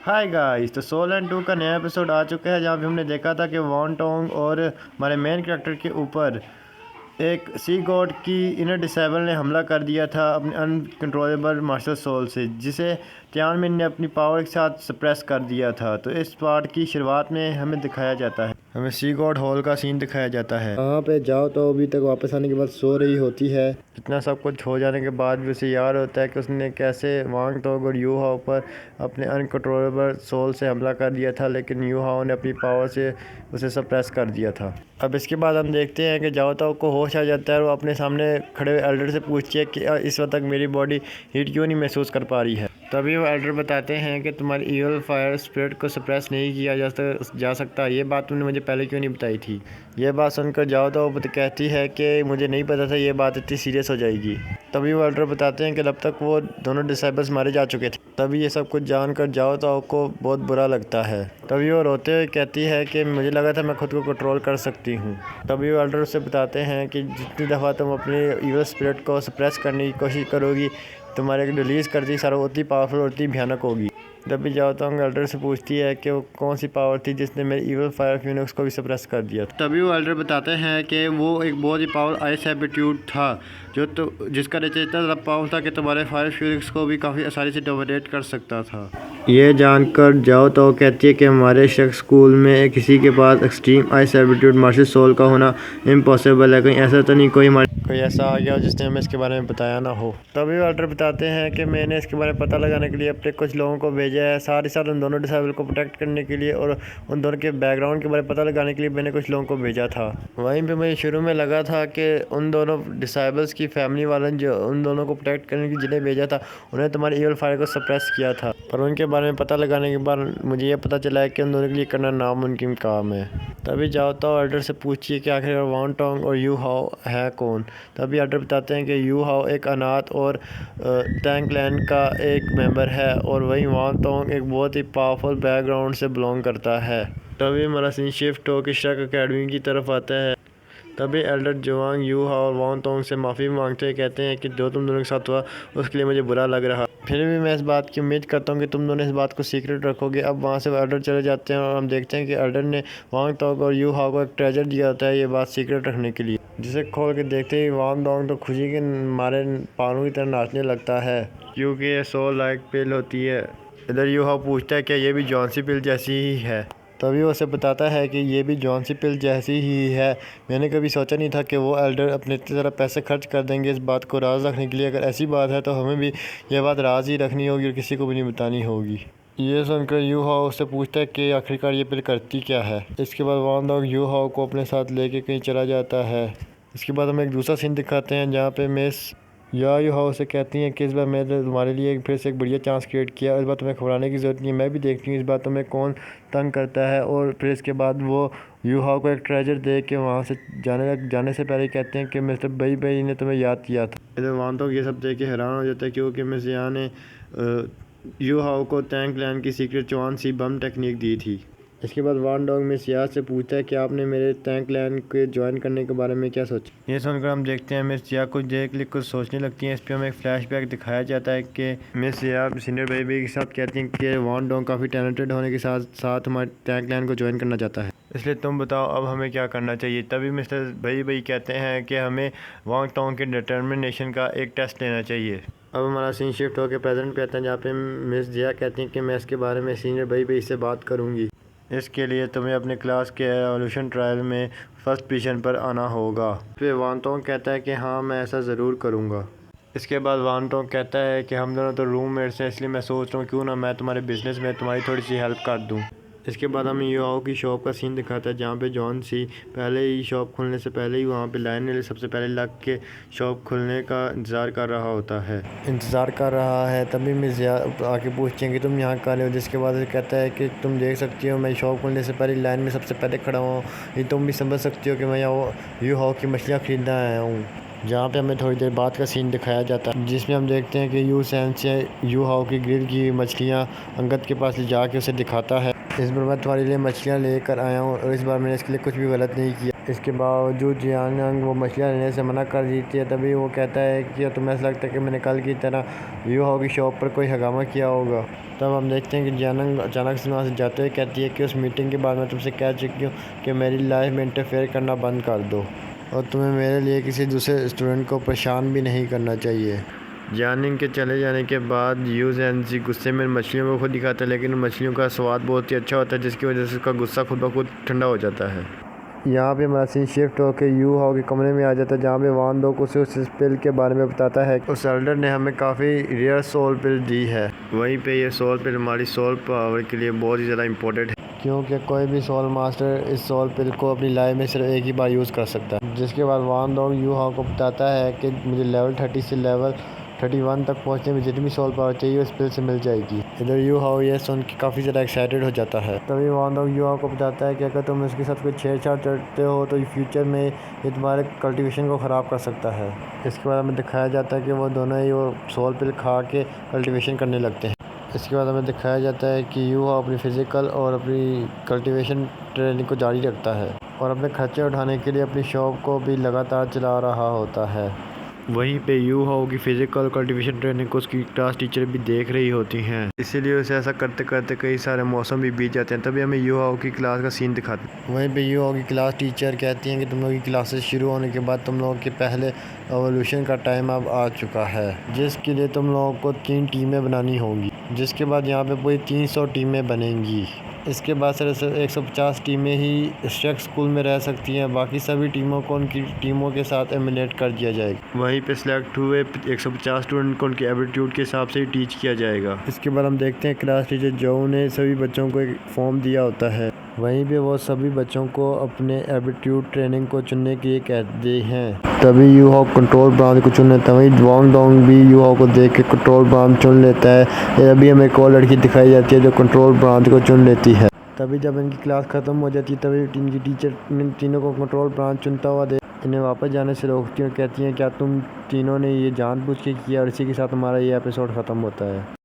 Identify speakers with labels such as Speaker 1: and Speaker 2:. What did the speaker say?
Speaker 1: Hi guys, तो soul and 2 का नया एपिसोड आ चुका है जहाँ पे हमने देखा था कि वॉन टोंग और हमारे मेन कैरेक्टर के ऊपर एक सी गॉड की इनर डिसेबल ने हमला कर दिया था अपने अनकंट्रोलेबल मास्टर सोल से, जिसे तियानमिन ने अपनी पावर के साथ सप्रेस कर दिया था। तो इस पार्ट की शुरुआत में हमें दिखाया जाता है, हमें सी गॉड हॉल का सीन दिखाया जाता है। वहाँ पे जाओ तो अभी तक वापस आने के बाद सो रही होती है। इतना सब कुछ हो जाने के बाद भी उसे याद होता है कि उसने कैसे वांग टोग और यू हाओ पर अपने अनकंट्रोलेबल सोल से हमला कर दिया था, लेकिन यू हाओ ने अपनी पावर से उसे सप्रेस कर दिया था। अब इसके बाद हम देखते हैं कि जाओ ताओ को होश आ जाता है और वो अपने सामने खड़े हुए एल्डर से पूछती है कि इस वक्त तक मेरी बॉडी हीट क्यों नहीं महसूस कर पा रही है। तभी वो एल्डर बताते हैं कि तुम्हारी ईवल फायर स्पिरिट को सप्रेस नहीं किया जा सकता। ये बात तुमने मुझे पहले क्यों नहीं बताई थी। ये बात सुनकर जाओ तो वो कहती है कि मुझे नहीं पता था ये बात इतनी सीरियस हो जाएगी। तभी वो एल्डर बताते हैं कि अब तक वो दोनों डिसेबल्स मारे जा चुके थे। तभी ये सब कुछ जानकर जाओ तो को बहुत बुरा लगता है। तभी वो रोते हुए कहती है कि मुझे लगा था मैं खुद को कंट्रोल कर सकती हूँ। तभी वो एल्डर उससे बताते हैं कि जितनी दफ़ा तुम अपनी ईवल स्पिरिट को सप्रेस करने की कोशिश करोगी, तुम्हारे रिलीज़ करती सारा उतनी पावरफुल और उतनी भयानक होगी। तभी जाओ तो एल्डर से पूछती है कि वो कौन सी पावर थी जिसने मेरे ईवल फायर फ्यूनिक्स को भी सप्रेस कर दिया। तभी वो एल्डर बताते हैं कि वो एक बहुत ही पावर आइस एबिट्यूड था जिसका नेचर इतना ज़्यादा पावर था कि तुम्हारे फायर फ्यूनिक्स को भी काफ़ी आसानी से डोमिनेट कर सकता था। ये जानकर जाओ तो कहती है कि हमारे शख्स स्कूल में किसी के पास extreme ice aptitude martial soul का होना इम्पॉसिबल है। कहीं ऐसा तो नहीं कोई ऐसा आ गया जिसने हमें इसके बारे में बताया ना हो। तभी वो एल्डर बताते हैं कि मैंने इसके बारे में पता लगाने के लिए अपने कुछ लोगों को भेजा है, साथ ही साथ उन दोनों डिसेबल को प्रोटेक्ट करने के लिए और उन दोनों के बैकग्राउंड के बारे में पता लगाने के लिए मैंने कुछ लोगों को भेजा था। वहीं पे मुझे शुरू में लगा था कि उन दोनों डिसेबल्स की फैमिली वालों जो उन दोनों को प्रोटेक्ट करने के जिन्हें भेजा था उन्हें तुम्हारी ईवल फायर को सप्रेस किया था, पर उनके बारे में पता लगाने के बाद मुझे ये पता चला है कि उन दोनों के लिए करना नामुमकिन काम है। तभी जाओ तो एल्डर से पूछिए कि आखिर वॉन टोंग और यू हाओ है कौन। तभी एल्डर बताते हैं कि यू हाओ एक अनाथ और टैंग क्लैन का एक मेंबर है और वहीं वॉन टोंग एक बहुत ही पावरफुल बैकग्राउंड से बिलोंग करता है। तभी हमारा सीन शिफ्ट होकर शक अकेडमी की तरफ आता है। तभी एल्डर जोआंग यू हाओ और वॉन टोंग से माफ़ी मांगते हुए कहते हैं कि जो तुम दोनों के साथ हुआ उसके लिए मुझे बुरा लग रहा, फिर भी मैं इस बात की उम्मीद करता हूँ कि तुम दोनों इस बात को सीक्रेट रखोगे। अब वहाँ से एल्डर चले जाते हैं और हम देखते हैं कि एल्डर ने वांग टोंग और यू हाओ को एक ट्रेजर दिया होता है ये बात सीक्रेट रखने के लिए, जिसे खोल के देखते ही वांग टोंग तो खुशी के मारे पानों की तरह नाचने लगता है क्योंकि ये सो लाइक पिल होती है। इधर यू हाओ पूछता है क्या ये भी जॉन सी पिल जैसी ही है। तभी वो उसे बताता है कि ये भी जॉन सी पिल जैसी ही है। मैंने कभी सोचा नहीं था कि वो एल्डर अपने इतने ज़्यादा पैसे खर्च कर देंगे इस बात को राज रखने के लिए। अगर ऐसी बात है तो हमें भी ये बात राज ही रखनी होगी और किसी को भी नहीं बतानी होगी। ये सुनकर यू हाओ उससे पूछता है कि आखिरकार ये पिल करती क्या है। इसके बाद वान डॉग यू हाओ को अपने साथ लेके कहीं चला जाता है। इसके बाद हमें एक दूसरा सीन दिखाते हैं जहाँ पे मिस यू हाओ से कहती हैं कि इस बार मैंने तुम्हारे लिए फिर से एक बढ़िया चांस क्रिएट किया, इस बार तुम्हें घबराने की ज़रूरत नहीं है, मैं भी देखती हूँ इस बार तुम्हें कौन तंग करता है। और फिर इसके बाद वो यू हाओ को एक ट्रेजर दे के वहाँ से जाने से पहले कहते हैं कि मिस्टर बई ने तुम्हें याद किया था। इधर वान तो ये सब देख के हैरान हो जाता है क्योंकि मिस यहाँ ने यू हाओ को टैंक क्लैन की सीक्रेट चौन सी बम टेक्निक दी थी। इसके बाद वान डॉग में सियाज से पूछता है कि आपने मेरे टैंक क्लैन के ज्वाइन करने के बारे में क्या सोचा। ये सुनकर हम देखते हैं मिस सिया कुछ देर के लिए कुछ सोचने लगती हैं। इस पर हमें एक फ्लैशबैक दिखाया जाता है कि मिस सिया सीनियर बेबी के साथ कहती हैं कि वान डॉग काफ़ी टैलेंटेड होने के साथ साथ हमारे टैंक क्लैन को ज्वाइन करना चाहता है, इसलिए तुम बताओ अब हमें क्या करना चाहिए। तभी मिस्टर बई कहते हैं कि हमें वांग टोंग के डिटर्मिनेशन का एक टेस्ट लेना चाहिए। अब हमारा सीन शिफ्ट होकर प्रेजेंट पे आता है जहाँ पे मिस जिया कहती हैं कि मैं इसके बारे में सीनियर बई से बात करूँगी। इसके लिए तुम्हें अपने क्लास के एवोल्यूशन ट्रायल में फर्स्ट पोजीशन पर आना होगा। फिर वान टोंग कहता है कि हाँ मैं ऐसा ज़रूर करूँगा। इसके बाद वान टोंग कहता है कि हम दोनों तो रूममेट्स हैं, इसलिए मैं सोच रहा हूँ क्यों ना मैं तुम्हारे बिजनेस में तुम्हारी थोड़ी सी हेल्प कर दूँ। इसके बाद हमें यू हाओ की शॉप का सीन दिखाता है जहाँ पे जॉन सी पहले ही शॉप खुलने से पहले ही वहाँ पे लाइन में सबसे पहले लग के शॉप खुलने का इंतज़ार कर रहा है। तभी मिस आके पूछती हैं कि तुम यहाँ कर रहे हो, जिसके बाद कहता है कि तुम देख सकती हो मैं शॉप खुलने से पहले लाइन में सबसे पहले खड़ा हूँ, ये तुम भी समझ सकती हो कि मैं यहाँ यू हाओ की मछलियाँ ख़रीदना आया हूँ। जहाँ पे हमें थोड़ी देर बाद का सीन दिखाया जाता है जिसमें हम देखते हैं कि यू सैन से यू हाओ की ग्रिल की मछलियाँ अंगद के पास ले जाके उसे दिखाता है, इस बार मैं तुम्हारे लिए मछलियाँ लेकर आया हूँ और इस बार मैंने इसके लिए कुछ भी गलत नहीं किया। इसके बावजूद जियानंग वो मछलियाँ लेने से मना कर देती है। तभी वो कहता है कि तुम्हें ऐसा लगता है कि मैंने कल की तरह यू हाओ की शॉप पर कोई हंगामा किया होगा। तब हम देखते हैं कि जियानंग अचानक से वहाँ से जाते हुए कहती है कि उस मीटिंग के बाद मैं तुमसे कह चुकी हूँ कि मेरी लाइफ में इंटरफेयर करना बंद कर दो और तुम्हें मेरे लिए किसी दूसरे स्टूडेंट को परेशान भी नहीं करना चाहिए। जियानिंग के चले जाने के बाद यू ज़ेनज़ी गुस्से में मछलियों को खुद दिखाता है, लेकिन मछलियों का स्वाद बहुत ही अच्छा होता है जिसकी वजह से उसका गुस्सा खुद ब खुद ठंडा हो जाता है। यहाँ पे हमारा सीन शिफ्ट होकर यू हाओ के कमरे में आ जाता है, जहाँ पे वान डॉग उसे उस पिल के बारे में बताता है। उस एल्डर ने हमें काफ़ी रेयर सोल पिल दी है। वहीं पे ये सोल पिल हमारी सोल पावर के लिए बहुत ही ज़्यादा इम्पोर्टेंट है, क्योंकि कोई भी सोल मास्टर इस सोल पिल को अपनी लाइफ में सिर्फ एक ही बार यूज़ कर सकता है। जिसके बाद वान डॉग यू हाओ को बताता है कि मुझे लेवल 30 से लेवल 31 तक पहुंचने में जितनी सोल पावर चाहिए उस पिल से मिल जाएगी। इधर यू हाओ ये सुन के काफ़ी ज़्यादा एक्साइटेड हो जाता है। तभी वान डॉग यू हाओ को बताता है कि अगर तुम इसके साथ कोई छेड़छाड़ करते हो तो फ्यूचर में ये तुम्हारे कल्टीवेशन को ख़राब कर सकता है। इसके बाद हमें दिखाया जाता है कि वो दोनों ही वो सोल पिल खा के कल्टीवेशन करने लगते हैं। इसके बाद हमें दिखाया जाता है कि यू हाओ अपनी फ़िज़िकल और अपनी कल्टीवेशन ट्रेनिंग को जारी रखता है और अपने खर्चे उठाने के लिए अपनी शॉप को भी लगातार चला रहा होता है। वहीं पे यू हाओ की फ़िज़िकल कल्टीवेशन ट्रेनिंग को उसकी क्लास टीचर भी देख रही होती हैं, इसीलिए उसे ऐसा करते करते कई सारे मौसम भी बीत जाते हैं। तभी हमें यू हाओ की क्लास का सीन दिखाते हैं। वहीं पे यू हाओ की क्लास टीचर कहती हैं कि तुम लोगों की क्लासेस शुरू होने के बाद तुम लोगों के पहले एवोल्यूशन का टाइम अब आ चुका है, जिसके लिए तुम लोगों को 3 टीमें बनानी होंगी। जिसके बाद यहाँ पे पूरी 300 टीमें बनेंगी। इसके बाद सिर्फ 150 टीमें ही स्ट्रक स्कूल में रह सकती हैं, बाकी सभी टीमों को उनकी टीमों के साथ एमिनेट कर दिया जाएगा। वहीं पे सिलेक्ट हुए 150 स्टूडेंट को उनके एप्टीट्यूड के हिसाब से ही टीच किया जाएगा। इसके बाद हम देखते हैं क्लास टीचर जो ने सभी बच्चों को एक फॉर्म दिया होता है, वहीं पे वो सभी बच्चों को अपने एप्टीट्यूड ट्रेनिंग को चुनने के लिए कहते हैं। तभी यू हाओ कंट्रोल ब्रांच को चुन लेता है। वहीं वांग डॉग भी यू हाओ को देख के कंट्रोल ब्रांच चुन लेता है। अभी हमें एक और लड़की दिखाई जाती है जो कंट्रोल ब्रांच को चुन लेती है। तभी जब इनकी क्लास ख़त्म हो जाती है तभी इनकी टीचर इन तीनों को कंट्रोल ब्रांच चुनता हुआ देख इन्हें वापस जाने से रोकती है और कहती हैं क्या तुम तीनों ने ये जानबूझ के किया, और इसी के साथ हमारा ये एपिसोड ख़त्म होता है।